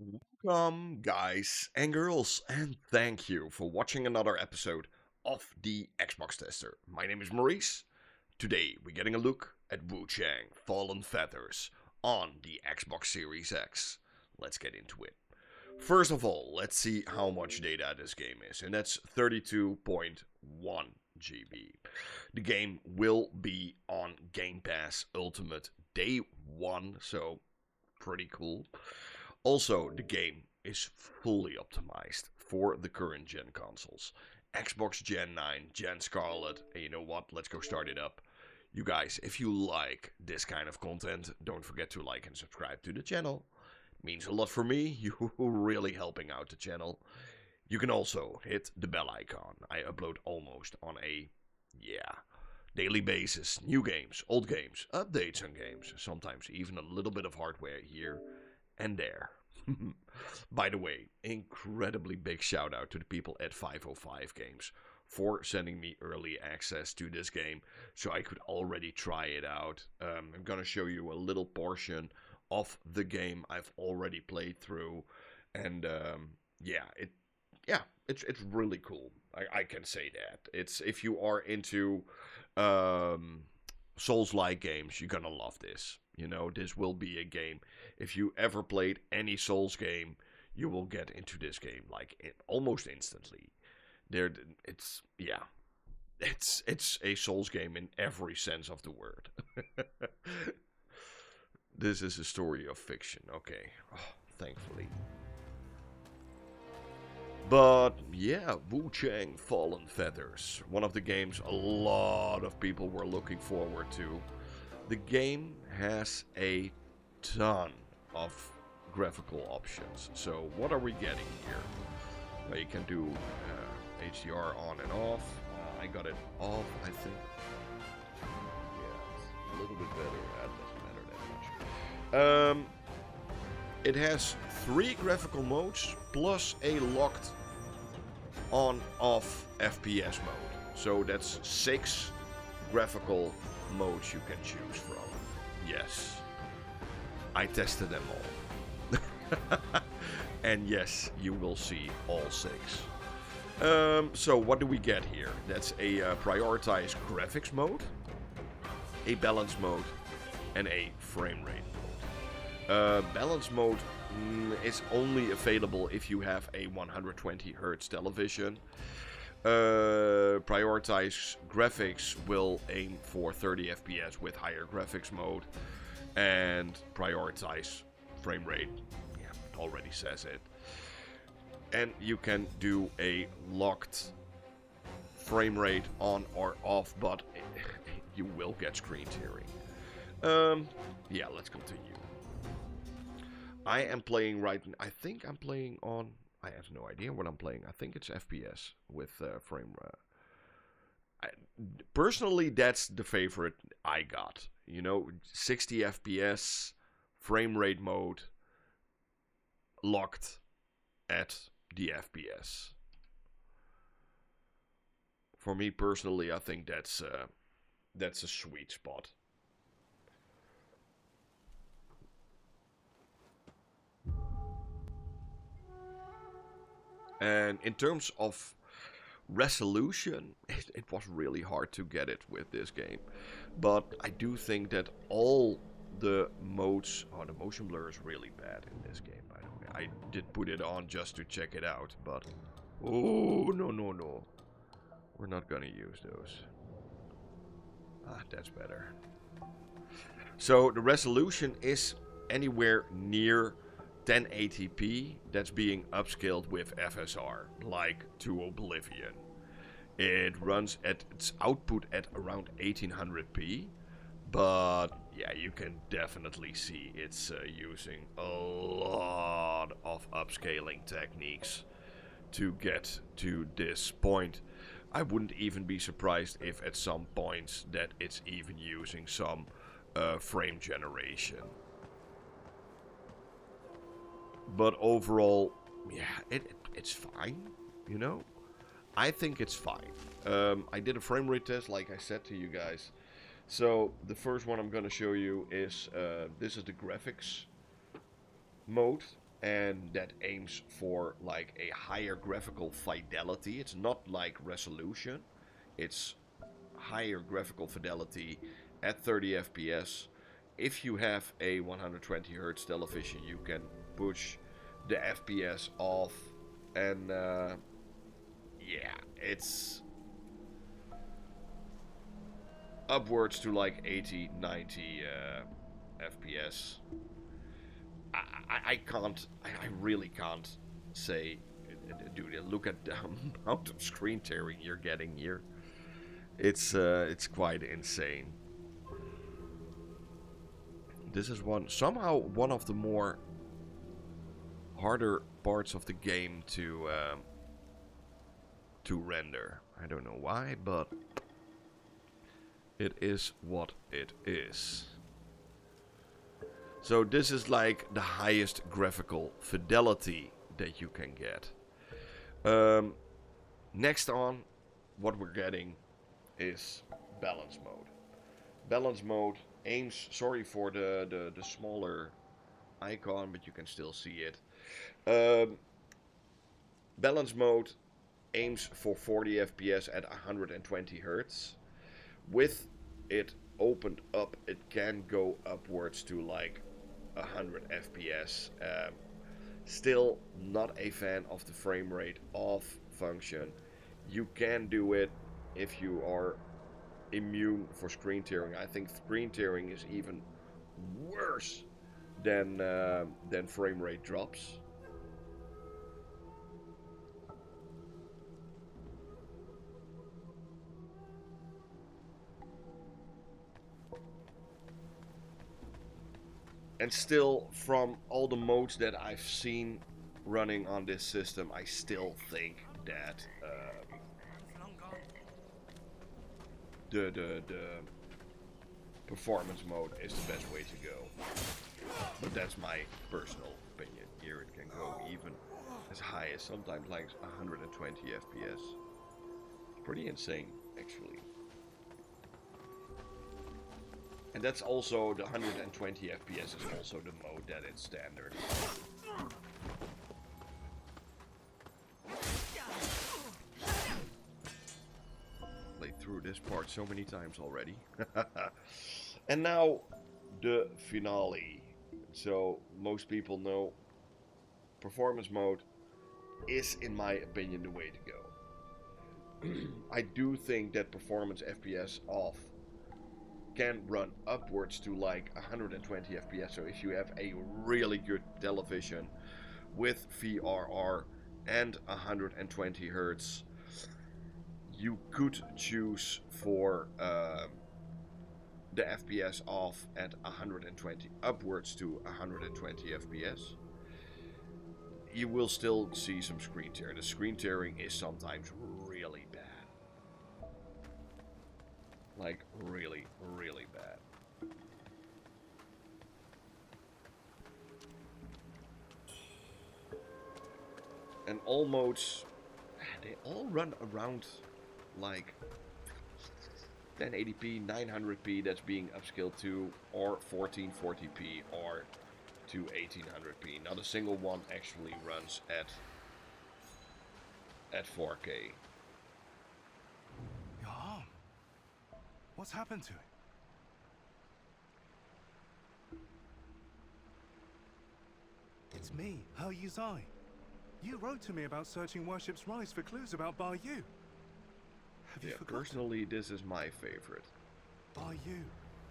Welcome, guys and girls, and thank you for watching another episode of the Xbox Tester. My name is Maurice. Today, we're getting a look at Wuchang Fallen Feathers on the Xbox Series X. Let's get into it. First of all, let's see how much data this game is, and that's 32.1 GB. The game will be on Gamepass Ultimate Day 1, so pretty cool. Also, the game is fully optimized for the current gen consoles. Xbox Gen 9, Gen Scarlet, and you know what? Let's go start it up. You guys, if you like this kind of content, don't forget to like and subscribe to the channel. It means a lot for me. You're really helping out the channel. You can also hit the bell icon. I upload almost on a, daily basis. New games, old games, updates on games. Sometimes even a little bit of hardware here and there. By the way, incredibly big shout out to the people at 505 Games for sending me early access to this game so I could already try it out. I'm gonna show you a little portion of the game I've already played through, and it's really cool. I can say that. It's if you are into Souls-like games, you're gonna love this. You know, this will be a game. If you ever played any Souls game, you will get into this game like almost instantly. It's a Souls game in every sense of the word. This is a story of fiction. Okay, thankfully. But yeah, Wuchang Fallen Feathers, one of the games a lot of people were looking forward to. The game has a ton of graphical options. So what are we getting here? Well, you can do HDR on and off. I got it off, I think. Yeah, it's a little bit better. That doesn't matter that much. It has 3 graphical modes plus a locked on-off FPS mode. So that's 6 graphical modes you can choose from. Yes, I tested them all. And yes, you will see all 6. So what do we get here? That's a prioritized graphics mode, a balance mode, and a frame rate mode. Balance mode is only available if you have a 120 Hz television. Prioritize graphics will aim for 30 FPS with higher graphics mode, and prioritize frame rate, it already says it. And you can do a locked frame rate on or off, but you will get screen tearing. Let's continue. I am playing I think I'm playing on, I have no idea what I'm playing. I think it's FPS with frame. Personally, that's the favorite I got. You know, 60 FPS, frame rate mode, locked at the FPS. For me personally, I think that's a sweet spot. And in terms of resolution, it was really hard to get it with this game. But I do think that all the modes... Oh, the motion blur is really bad in this game, by the way. I did put it on just to check it out, but... Oh, no. We're not gonna use those. That's better. So the resolution is anywhere near 1080p that's being upscaled with FSR, like to Oblivion. It runs at its output at around 1800p, but yeah, you can definitely see it's using a lot of upscaling techniques to get to this point. I wouldn't even be surprised if at some points that it's even using some frame generation. But overall, it's fine, you know? I think it's fine. I did a frame rate test, like I said to you guys. So, the first one I'm going to show you is, this is the graphics mode. and that aims for like a higher graphical fidelity. It's not like resolution, it's higher graphical fidelity at 30 FPS. If you have a 120 Hz television, you can push the FPS off, and yeah, it's upwards to like 80, 90 FPS. I can't, I really can't say, dude, look at the amount of screen tearing you're getting here. It's quite insane. This is somehow one of the more harder parts of the game to render. I don't know why, but it is what it is. So this is like the highest graphical fidelity that you can get. Next on, what we're getting is balance mode. Balance mode aims, sorry for the smaller icon, but you can still see it. Balance mode aims for 40 FPS at 120 Hz. With it opened up, it can go upwards to like 100 FPS. Still not a fan of the frame rate off function. You can do it if you are immune for screen tearing. I think screen tearing is even worse than frame rate drops. And still, from all the modes that I've seen running on this system, I still think that the performance mode is the best way to go. But that's my personal opinion. Here it can go even as high as sometimes like 120 FPS. It's pretty insane, actually. And that's also the 120 FPS is also the mode that it's standard. Played through this part so many times already. And now the finale. So most people know performance mode is, in my opinion, the way to go. I do think that performance FPS off can run upwards to like 120 FPS. So if you have a really good television with VRR and 120 Hz, you could choose for the FPS off at 120 upwards to 120 FPS. You will still see some screen tear. The screen tearing is sometimes really bad. Like, really, really bad. And all modes, they all run around like 1080p, 900p that's being upscaled to, or 1440p, or to 1800p. Not a single one actually runs at 4K. What's happened to it? It's me, He Yuzai. You wrote to me about searching Worship's Rise for clues about Bar Yu. Have you forgotten? Personally, this is my favorite. Bar Yu,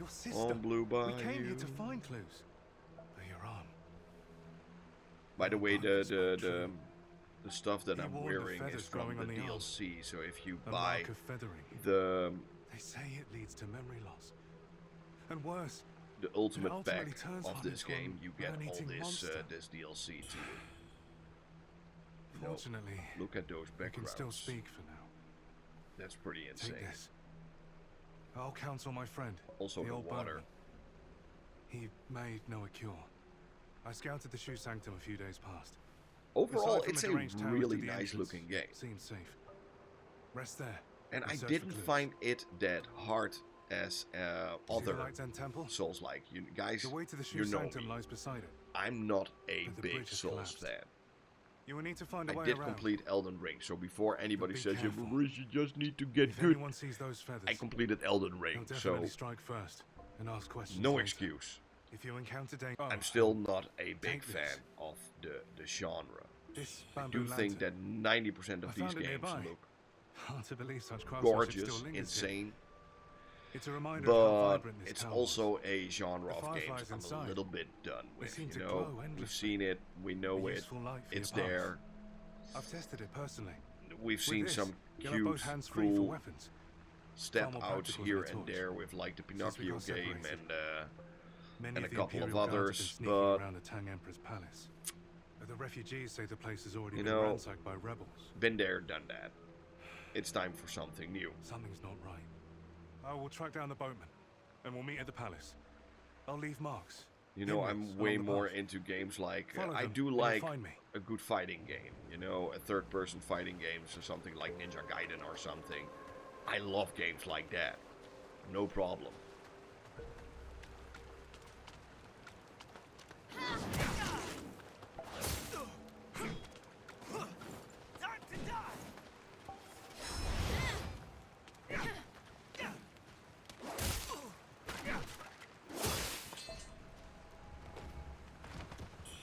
your sister. On Blue Bar We came Yu. here to find clues. But you're on. By the way, the stuff that I'm wearing is from the on the DLC. So if you A buy mark of feathering. the They say it leads to memory loss. And worse, ultimate ultimately pack turns of one this into a game, you get all man-eating this monster. this DLC too. You know, fortunately, look at those I can backgrounds. still speak for now. That's pretty insane. Take this. I'll counsel my friend, Also the the old water. He may know a cure. I scouted the shoe sanctum a few days past. Overall, Aside from it's a a deranged tower really to the nice entrance, looking game. Seems safe. Rest there. And I search for didn't clues. find it that hard as See the other Light Zen Temple? Souls-like. You guys, The way to the shoe you know sanctum me. lies beside it. I'm not a But the big bridge has Souls collapsed. fan. You will need to find a I way did around. complete Elden Ring, so before anybody be says, careful. Maurice, you just need to get If good, anyone sees those feathers, I completed Elden he'll Ring, definitely so strike first and ask questions no later. excuse. If you encounter danger, I'm still not a big take fan this. of the genre. This I bamboo do think that lantern. 90% I of these found it games nearby. look Hard to believe such craftsmanship still gorgeous, lingers here. insane, It's a reminder of how but vibrant this it's town also was. a genre The of games fireflies I'm a inside. little bit done with, seem you to know? glow We've endlessly. seen it, we know A it, useful light for it's your path. there. I've tested it personally. We've seen With this, some you'll have both cute, hands free for cool weapons. step more outs practical than here a and torch. there with like the Since we Pinocchio got game separated. Many and of a the couple of Imperial guards have others, been sneaking but around the Tang Emperor's palace. But the refugees say the place has already you been know, ransacked by rebels. been there, done that. It's time for something new. Something's not right. I will track down the boatman, and we'll meet at the palace. I'll leave marks. You know, Inwards, I'm way along the more path. into games like Follow I them, do and you'll like find me. a good fighting game. You know, a third-person fighting game, so something like Ninja Gaiden or something. I love games like that. No problem.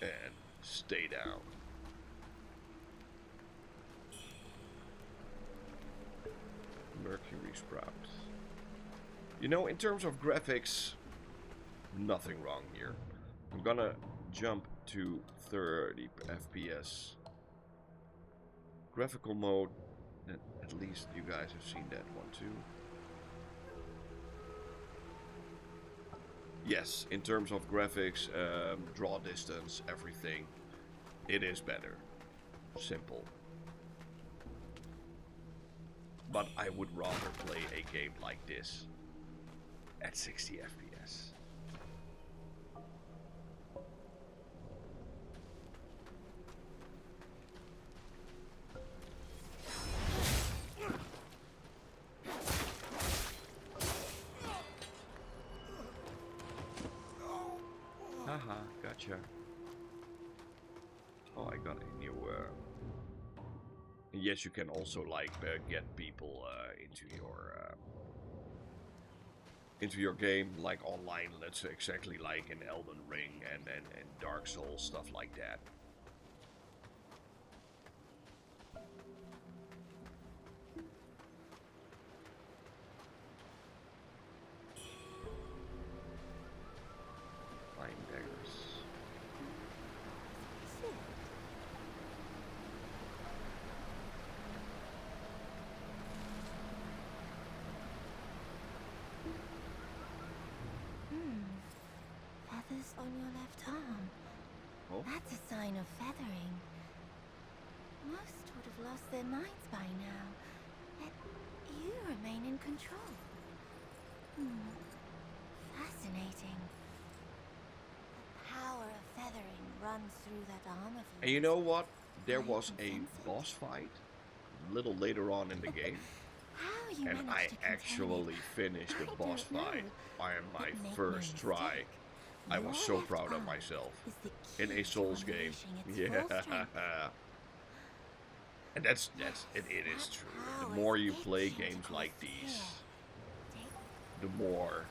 And stay down. Mercury Sprout. You know, in terms of graphics, nothing wrong here. I'm gonna jump to 30 FPS. Graphical mode, at least you guys have seen that one too. Yes, in terms of graphics, draw distance, everything, it is better. Simple. But I would rather play a game like this at 60 FPS. Haha, gotcha. Oh, I got a new. Yes, you can also like get people into your game, like online. Let's say exactly like in Elden Ring and Dark Souls, stuff like that. Flying daggers. Feathers on your left arm. Oh. That's a sign of feathering. Most would have lost their minds by now. Yet you remain in control. Fascinating. The power of feathering runs through that arm of yours. And you know what? There Now you was can a sense it. boss fight a little later on in the game, How you and I managed to contain actually it, finished the I boss don't know. fight on my But make first no try. mistake, I your was so left proud of arm myself is the in key a to Souls game. unleashing its full strength. And that's it is true. The Power more you is play itching to games cause like these, fear. the more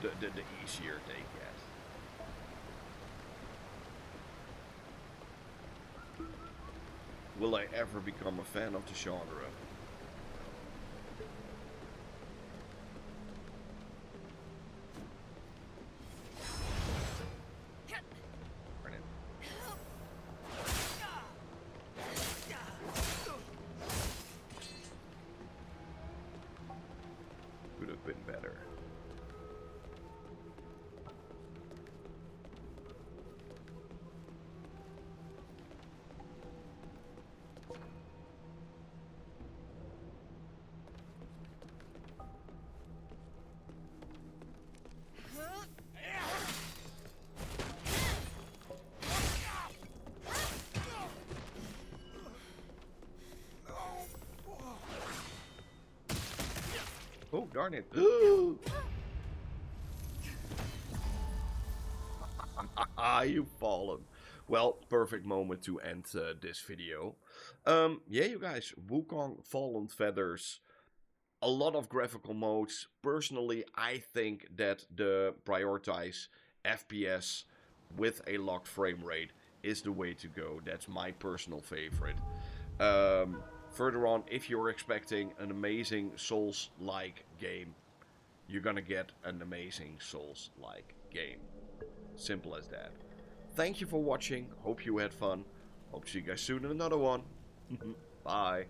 the easier they get. Will I ever become a fan of the genre? Darn it. Could have been better. Oh, darn it. You've fallen. Well, perfect moment to end this video. Yeah, you guys, Wukong Fallen Feathers. A lot of graphical modes. Personally, I think that the prioritize FPS with a locked frame rate is the way to go. That's my personal favorite. Further on, if you're expecting an amazing Souls-like game, you're gonna get an amazing Souls-like game. Simple as that. Thank you for watching. Hope you had fun. Hope to see you guys soon in another one. Bye.